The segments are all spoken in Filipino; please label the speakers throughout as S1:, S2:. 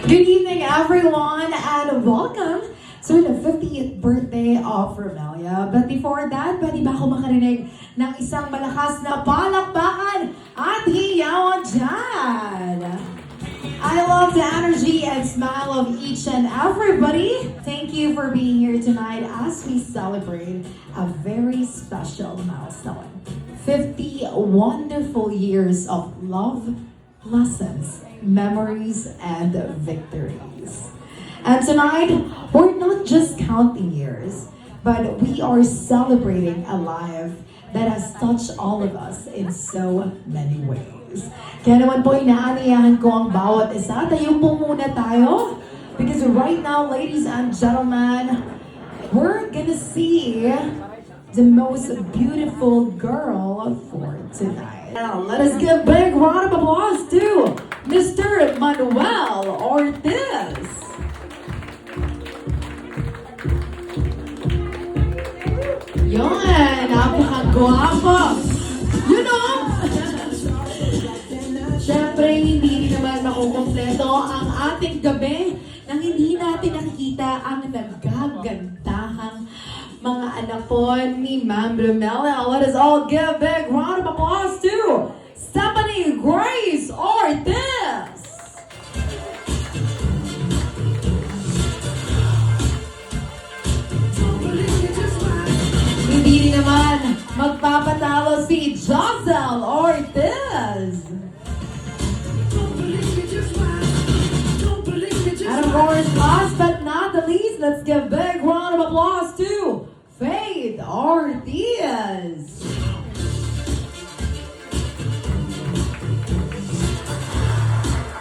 S1: Good evening, everyone, and welcome to the 50th birthday of Romelia. But before that, pwede ba ako makarinig ng isang malakas na palakpakan at hiyawan dyan? I love the energy and smile of each and everybody. Thank you for being here tonight as we celebrate a very special milestone. 50 wonderful years of love, lessons, memories, and victories. And tonight, we're not just counting years, but we are celebrating a life that has touched all of us in so many ways. Kaya naman po inaaniyahan ko ang bawat isa. Tayo po muna tayo. Because right now, ladies and gentlemen, we're gonna see the most beautiful girl for tonight. Now, let us give a big round of applause to Mr. Manuel Ortiz. Yun, napakagwapo. You know, syempre hindi naman makukumpleto ang ating gabi nang hindi natin nakikita ang nagagandahang mga anak po ni Ma'am Romelia. Let us all give a big round of applause to Stephanie Grace Ortiz. Hindi rin naman magpapatalo si Josel Ortiz. And of course, last but not the least, let's give a big round of applause to Faith Ortiz.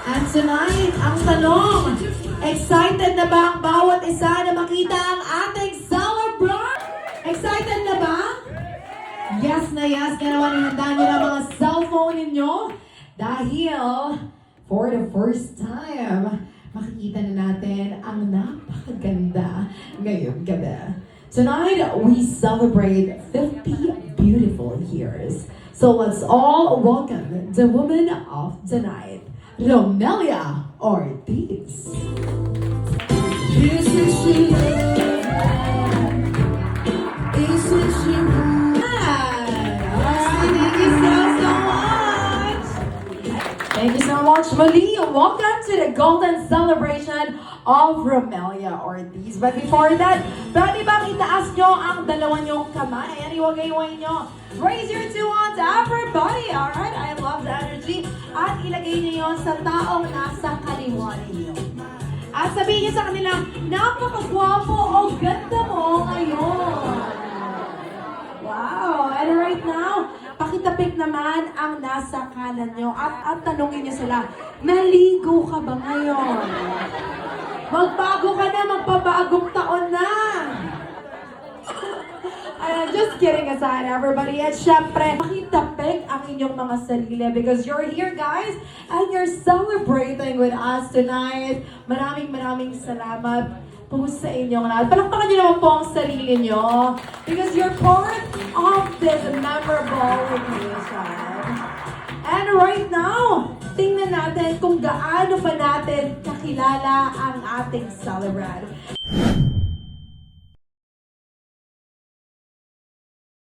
S1: And tonight, ang tanong, excited na ba ang bawat isa na makita ang ating celebrant? Excited na ba? Yes na yes, kaya naman ihanda nyo na mga cellphone ninyo dahil for the first time, makikita na natin ang napakaganda ngayong gabi. Tonight, we celebrate 50 beautiful years. So let's all welcome the woman of the night, Romelia Ortiz. This is she. This is she. Thank you so much, Mali. Welcome to the golden celebration of Romelia Ortiz. But before that, pwede bang itaas nyo ang dalawa nyong kamay? Ayan, iwagay-iwagay nyo. Raise your two hands, everybody. Alright, I love the energy. At ilagay nyo yun sa taong nasa kaliwa ninyo. At sabihin nyo sa kanila, napakagwapo o ganda mo ngayon. Wow! And right now, pakitapik naman ang nasa kanan nyo at tanungin nyo sila, naligo ka ba ngayon? Magbago ka na, magpabagong taon na! Just kidding aside, everybody. At syempre, pakitapik ang inyong mga sarili because you're here, guys, and you're celebrating with us tonight. Maraming salamat po sa inyong lahat. Palakpakan nyo naman po ang sarili nyo because you're part of this memorable occasion. And right now, tingnan natin kung gaano pa natin kakilala ang ating celebrant.